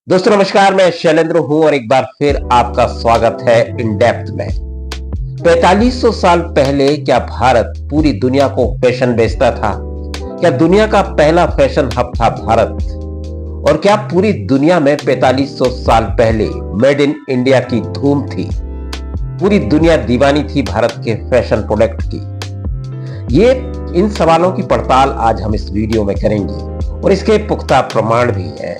दोस्तों नमस्कार, मैं शैलेंद्र हूं और एक बार फिर आपका स्वागत है इन डेप्थ में। 4500 साल पहले क्या भारत पूरी दुनिया को फैशन बेचता था? क्या दुनिया का पहला फैशन हब था भारत? और क्या पूरी दुनिया में 4500 साल पहले मेड इन इंडिया की धूम थी? पूरी दुनिया दीवानी थी भारत के फैशन प्रोडक्ट की। ये इन सवालों की पड़ताल आज हम इस वीडियो में करेंगे और इसके पुख्ता प्रमाण भी हैं।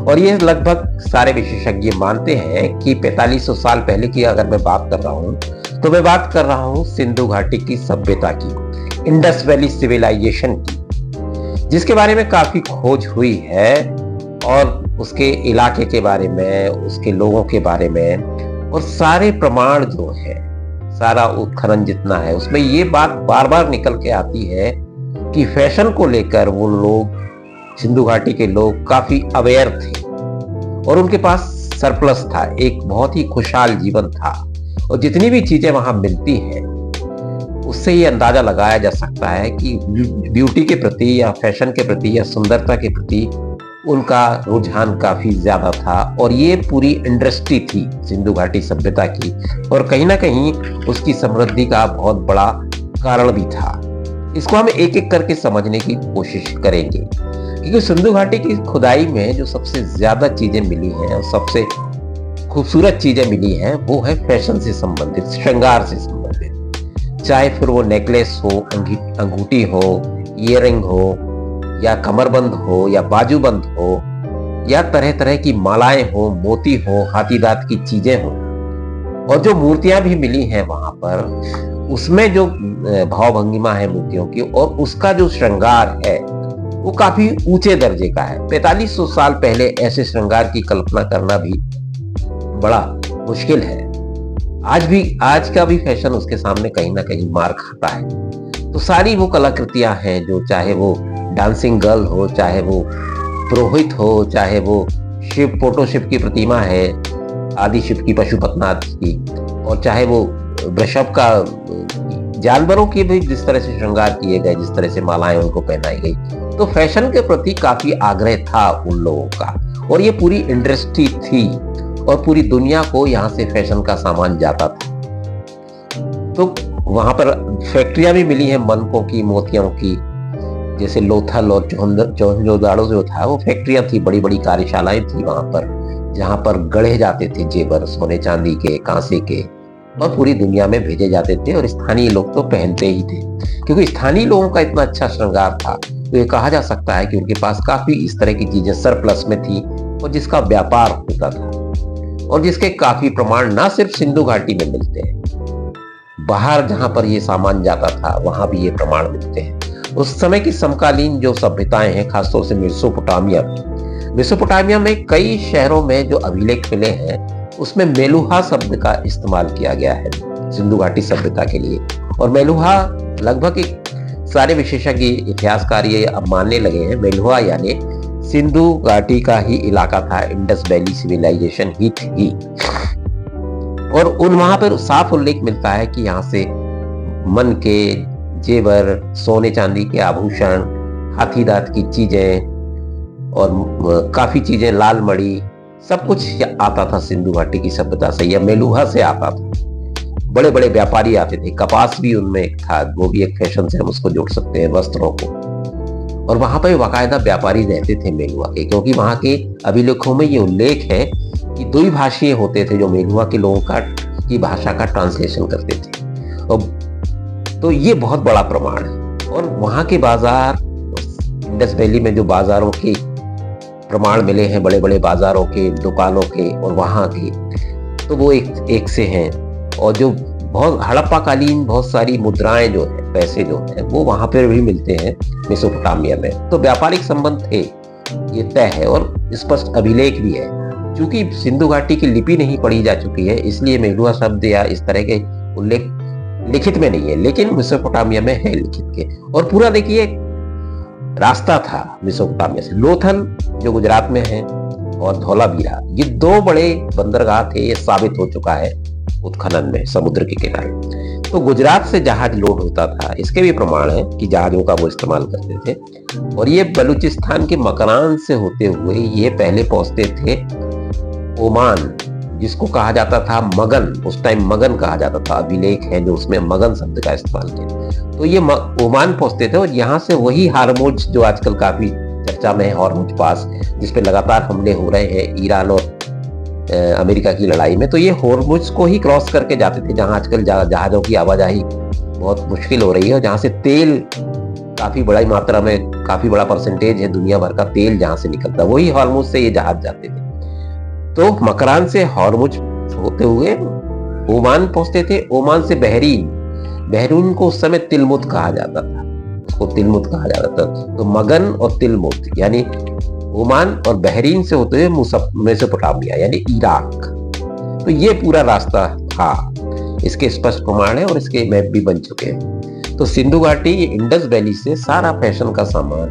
और ये लगभग सारे विशेषज्ञ मानते हैं कि 4500 साल पहले की अगर मैं बात कर रहा हूं तो मैं बात कर रहा हूं सिंधु घाटी की सभ्यता की, इंडस वैली सिविलाइजेशन की, जिसके बारे में काफी खोज हुई है और उसके इलाके के बारे में, उसके लोगों के बारे में, और सारे प्रमाण जो है, सारा उत्खनन जितना है उसमें ये बात बार बार निकल के आती है कि फैशन को लेकर वो लोग, सिंधु घाटी के लोग काफी अवेयर थे और उनके पास सरप्लस था, एक बहुत ही खुशहाल जीवन था। और जितनी भी चीजें वहां मिलती हैं उससे ये अंदाजा लगाया जा सकता है कि ब्यूटी के प्रति या फैशन के प्रति या सुंदरता के प्रति उनका रुझान काफी ज्यादा था। और ये पूरी इंडस्ट्री थी सिंधु घाटी सभ्यता की और कहीं ना कहीं उसकी समृद्धि का बहुत बड़ा कारण भी था। इसको हम एक एक करके समझने की कोशिश करेंगे, क्योंकि सिंधु घाटी की खुदाई में जो सबसे ज्यादा चीजें मिली हैं और सबसे खूबसूरत चीजें मिली हैं वो है फैशन से संबंधित, श्रृंगार से संबंधित। चाहे फिर वो नेकलेस हो, अंगूठी हो, ईयरिंग हो, या कमरबंद हो, या बाजूबंद हो, या तरह तरह की मालाएं हो, मोती हो, हाथी दांत की चीजें हो। और जो मूर्तियां भी मिली हैं वहां पर, उसमें जो भाव भंगिमा है मूर्तियों की और उसका जो श्रृंगार है वो काफी ऊंचे दर्जे का है। 4500 साल पहले ऐसे श्रृंगार की कल्पना करना भी बड़ा मुश्किल है। आज का भी फैशन उसके सामने कहीं ना कहीं मार खाता है। तो सारी वो कलाकृतियां हैं जो, चाहे वो डांसिंग गर्ल हो, चाहे वो पुरोहित हो, चाहे वो शिव, फोटो शिव की प्रतिमा है, आदि शिव की, पशुपतनाथ की, और चाहे वो वृषभ का, जानवरों के भी जिस तरह से श्रृंगार किए गए, जिस तरह से मालाएं उनको पहनाई गई, तो फैशन के प्रति काफी आग्रह था उन लोगों का। और ये पूरी इंडस्ट्री थी और पूरी दुनिया को यहाँ से फैशन का सामान जाता था। तो वहां पर फैक्ट्रियां भी मिली हैं मनकों की, मोतियों की, जैसे लोथल और जोहंजोदाड़ो जो था वो फैक्ट्रियां थी, बड़ी बड़ी कार्यशालाएं थी वहां पर, जहां पर गढ़े जाते थे जेवर, सोने चांदी के, कांसे के, और पूरी दुनिया में भेजे जाते थे। और स्थानीय लोग तो पहनते ही थे, क्योंकि स्थानीय लोगों का इतना अच्छा श्रृंगार था तो ये कहा जा सकता है कि उनके पास काफी इस तरह की चीजें सरप्लस में थी और जिसका व्यापार होता था और जिसके काफी प्रमाण ना सिर्फ सिंधु घाटी में मिलते हैं, बाहर जहां पर ये सामान जाता था वहां भी ये प्रमाण मिलते हैं। उस समय की समकालीन जो सभ्यताएं हैं, खासतौर से मेसोपोटामिया में कई शहरों में जो अभिलेख मिले हैं उसमें मेलुहा शब्द का इस्तेमाल किया गया है सिंधु घाटी सभ्यता के लिए। और मेलुहा लगभग सारे विशेषज्ञ, इतिहासकार ये अब मानने लगे हैं, मेलुहा यानी सिंधु घाटी का ही इलाका था, इंडस वैली सिविलाइजेशन ही थी। और वहां पर साफ उल्लेख मिलता है कि यहाँ से मन के जेवर, सोने चांदी के आभूषण, हाथी दांत की चीजें और काफी चीजें, लाल मणि, सब कुछ आता था सिंधु घाटी की सभ्यता से या मेलुहा से आता था। बड़े बड़े व्यापारी आते थे, कपास भी उनमें एक था, वो भी एक फैशन से हम उसको जोड़ सकते हैं, वस्त्रों को। और वहां पर बाकायदा व्यापारी रहते थे मेलुहा के, क्योंकि वहां के अभिलेखों में ये उल्लेख है कि द्विभाषीय होते थे जो मेलुहा के लोगों की भाषा का ट्रांसलेशन करते थे। और तो ये बहुत बड़ा प्रमाण है। और वहां के बाजार, इंडस वैली में जो बाजारों के प्रमाण मिले हैं, बड़े बड़े बाजारों के, दुकानों के और वहां के, तो वो एक से हैं। और जो बहुत हड़प्पा कालीन बहुत सारी मुद्राएं जो है, पैसे जो है, वो वहां पर भी मिलते हैं मेसोपोटामिया में। तो व्यापारिक संबंध थे, ये तय है और स्पष्ट अभिलेख भी है। क्योंकि सिंधु घाटी की लिपि नहीं पढ़ी जा चुकी है, इसलिए मेलुहा शब्द या इस तरह के उल्लेख लिखित में नहीं है, लेकिन मेसोपोटामिया में है लिखित के। और पूरा देखिए रास्ता था मेसोपोटामिया से, लोथल जो गुजरात में है और धौलावीरा, ये दो बड़े बंदरगाह थे, ये साबित हो चुका है उत्खनन में समुद्र के किनारे। तो गुजरात से जहाज लोड होता था, इसके भी प्रमाण है कि जहाजों का वो इस्तेमाल करते थे। और ये बलूचिस्तान के मकरान से होते हुए ये पहले पहुंचते थे ओमान, जिसको कहा जाता था मगन, उस टाइम मगन कहा जाता था, अभिलेख है जो उसमें मगन शब्द का इस्तेमाल किया। तो ये ओमान पहुंचते थे और यहाँ से वही हार्मुज जो आजकल काफी चर्चा में है, हार्मुज पास, जिसपे लगातार हमले हो रहे हैं ईरान और अमेरिका की लड़ाई में, तो ये हार्मुज को ही क्रॉस करके जाते थे, जहां आजकल जहाजों की आवाजाही बहुत मुश्किल हो रही है और जहां से तेल काफी बड़ी मात्रा में, काफी बड़ा परसेंटेज है दुनिया भर का तेल जहां से निकलता है, वही हार्मुज से ये जहाज जाते थे। तो मकरान से हार्मुज होते हुए ओमान पहुंचते थे, ओमान से बहरीन, बहरीन को उस समय तिलमुत कहा जाता था, उसको तिलमुत कहा जाता था। तो मगन और तिलमुत यानी ओमान और बहरीन से होते हुए मेसोपोटामिया यानी इराक, तो ये पूरा रास्ता था। इसके स्पष्ट प्रमाण है और इसके मैप भी बन चुके हैं। तो सिंधु घाटी, इंडस वैली से सारा फैशन का सामान,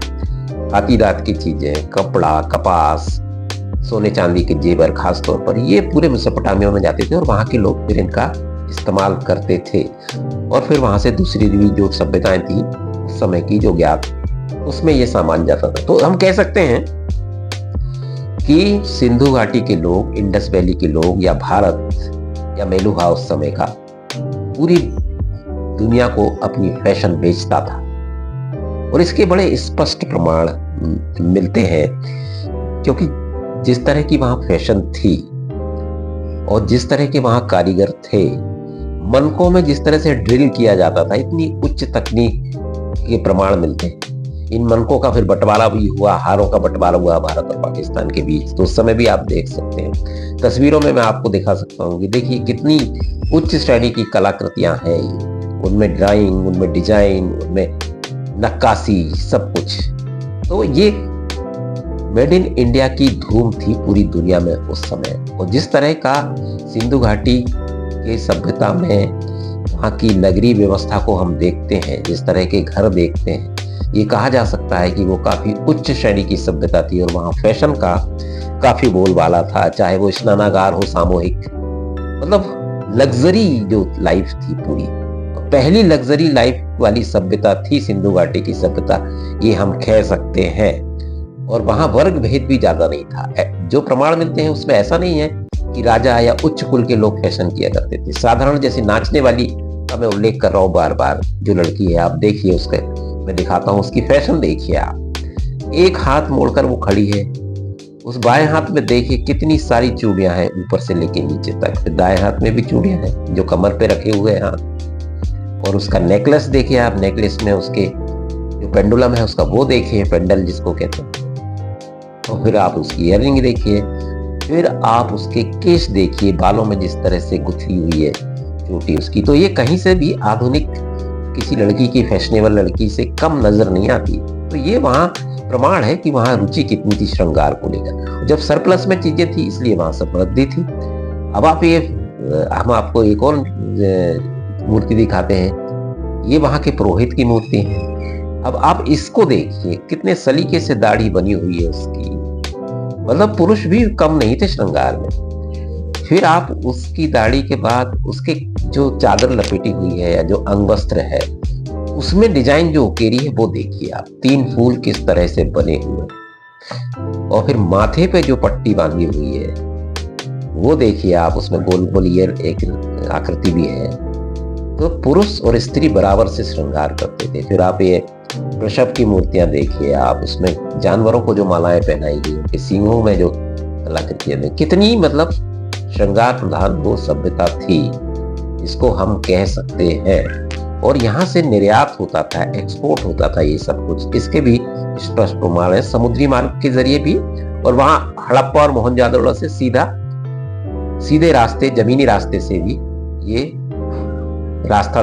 हाथी दांत की चीजें, कपड़ा, कपास, सोने चांदी के जेवर, खास तौर पर ये पूरे मेसोपोटामिया में जाते थे और वहां के लोग फिर इनका इस्तेमाल करते थे। और फिर वहां से दूसरी भी जो सभ्यताएं थी उस समय की जो ज्ञात, उसमें ये सामान जाता था। तो हम कह सकते हैं कि सिंधु घाटी के लोग, इंडस वैली के लोग, या भारत या मेलुहा उस समय का पूरी दुनिया को अपनी फैशन बेचता था। और इसके बड़े स्पष्ट प्रमाण मिलते हैं, क्योंकि जिस तरह की वहां फैशन थी और जिस तरह के वहां कारीगर थे, मनकों में जिस तरह से ड्रिल किया जाता था, इतनी उच्च तकनीक के प्रमाण मिलते हैं। इन मनकों का फिर बंटवारा भी हुआ, हारों का बंटवारा हुआ भारत और पाकिस्तान के बीच, तो उस समय भी आप देख सकते हैं। तस्वीरों में मैं आपको दिखा सकता हूँ कि देखिए कितनी उच्च श्रेणी की कलाकृतियां हैं, उनमें ड्राइंग, उनमें डिजाइन, उनमें नक्काशी, सब कुछ। तो ये मेड इन इंडिया की धूम थी पूरी दुनिया में उस समय। और जिस तरह का सिंधु घाटी के सभ्यता में वहाँ की नगरीय व्यवस्था को हम देखते हैं, जिस तरह के घर देखते हैं, ये कहा जा सकता है कि वो काफी उच्च श्रेणी की सभ्यता थी और वहाँ फैशन का काफी बोलबाला था, चाहे वो स्नानागार हो सामूहिक, मतलब लग्जरी जो लाइफ थी पूरी, पहली लग्जरी लाइफ वाली सभ्यता थी सिंधु घाटी की सभ्यता, ये हम कह सकते हैं। और वहां वर्ग भेद भी ज्यादा नहीं था। जो प्रमाण मिलते हैं उसमें ऐसा नहीं है कि राजा या उच्च कुल के लोग फैशन किया करते थे। साधारण जैसे नाचने वाली का मैं उल्लेख कर रहा हूँ बार बार, जो लड़की है आप देखिए, उसके मैं दिखाता हूँ, उसकी फैशन देखिए आप। एक हाथ मोड़कर वो खड़ी है, उस बाएं हाथ में देखिए कितनी सारी चूड़ियां हैं ऊपर से लेके नीचे तक, दाएं हाथ में भी चूड़ियां हैं जो कमर पे रखे हुए हैं हाथ। और उसका नेकलेस देखिए आप, नेकलेस में उसके जो पेंडुलम है उसका वो देखिए, पेंडल जिसको कहते हैं। और फिर आप उसकी इयररिंग देखिए, फिर आप उसके केश देखिए, बालों में जिस तरह से गुथी हुई है चोटी उसकी, तो ये कहीं से भी आधुनिक किसी लड़की की, फैशनेबल लड़की से कम नजर नहीं आती। तो ये वहां प्रमाण है कि वहां रुचि कितनी थी श्रृंगार को लेकर। जब सरप्लस में चीजें थी इसलिए वहां समृद्धि थी। अब आप ये, हम आपको एक और मूर्ति दिखाते हैं, ये वहां के पुरोहित की मूर्ति है। अब आप इसको देखिए, कितने सलीके से दाढ़ी बनी हुई है उसकी, मतलब पुरुष भी कम नहीं थे श्रृंगार में। फिर आप उसकी दाढ़ी के बाद उसके जो चादर लपेटी हुई है या जो अंग वस्त्र है, उसमें डिजाइन जो उकेरी है वो देखिए आप, 3 फूल किस तरह से बने हुए, और फिर माथे पे जो पट्टी बांधी हुई है वो देखिए आप, उसमें गोल गोल ईयर एक आकृति भी है। तो पुरुष और स्त्री बराबर से श्रृंगार करते थे। फिर आप ये वृषभ की मूर्तियां देखिए आप, उसमें जानवरों को जो मालाएं पहनाई गई, उनके सींगों में जो कलाकृतियां, कितनी मतलब श्रृंगार प्रधान वो सभ्यता थी, इसको हम कह सकते हैं। और यहाँ से निर्यात होता था, एक्सपोर्ट होता था ये सब कुछ, इसके भी स्पष्ट प्रमाण है समुद्री मार्ग के जरिए भी, और वहां हड़प्पा और मोहनजोदड़ो से सीधे रास्ते, जमीनी रास्ते से भी ये रास्ता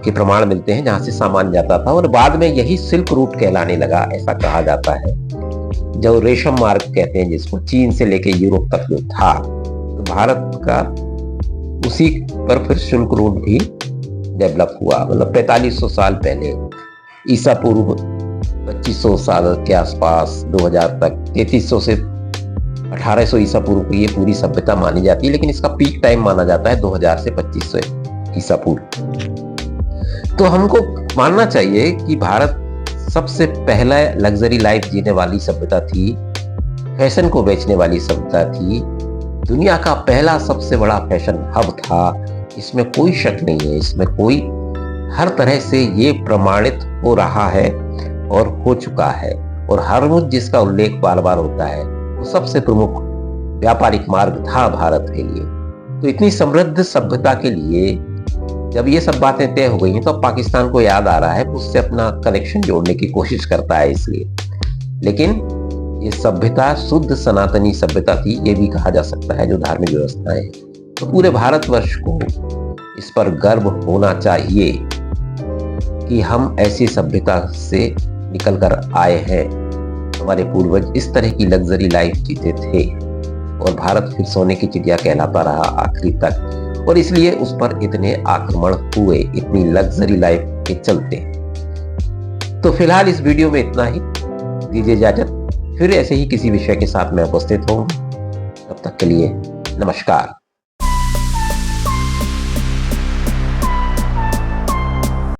के प्रमाण मिलते हैं जहां से सामान जाता था। और बाद में यही सिल्क रूट कहलाने लगा, ऐसा कहा जाता है, जो रेशम मार्ग कहते हैं जिसको, चीन से लेके यूरोप तक जो था, तो भारत का उसी पर फिर सिल्क रूट भी डेवलप हुआ। मतलब 4500 साल पहले, ईसा पूर्व 2500 साल के आसपास, 2000 तक, 3300 से 1800 ईसा पूर्व की ये पूरी सभ्यता मानी जाती है। लेकिन इसका पीक टाइम माना जाता है 2000 से 2500 ईसा पूर्व। तो हमको मानना चाहिए कि भारत सबसे पहला लग्जरी लाइफ जीने वाली सभ्यता थी, फैशन को बेचने वाली सभ्यता थी, दुनिया का पहला सबसे बड़ा फैशन हब था, इसमें कोई शक नहीं है। इसमें कोई हर तरह से ये प्रमाणित हो रहा है और हो चुका है। और हरमुज जिसका उल्लेख बार बार होता है, वो सबसे प्रमुख व्यापारिक मार्ग था भारत के लिए। तो इतनी समृद्ध सभ्यता के लिए जब ये सब बातें तय हो गई हैं, तो अब पाकिस्तान को याद आ रहा है, उससे अपना कनेक्शन जोड़ने की कोशिश करता है इसलिए। लेकिन ये सभ्यता शुद्ध सनातनी सभ्यता थी, ये भी कहा जा सकता है, जो धार्मिक व्यवस्थाएं हैं। तो पूरे भारतवर्ष को इस पर गर्व होना चाहिए कि हम ऐसी सभ्यता से निकल कर आए हैं। हमारे पूर्वज इस तरह की लग्जरी लाइफ जीते थे और भारत फिर सोने की चिड़िया कहलाता रहा आखिरी तक। और इसलिए उस पर इतने आक्रमण हुए, इतनी लग्जरी लाइफ के चलते। तो फिलहाल इस वीडियो में इतना ही। दीजिए इजाजत, फिर ऐसे ही किसी विषय के साथ मैं उपस्थित होंगे। तब तक के लिए नमस्कार।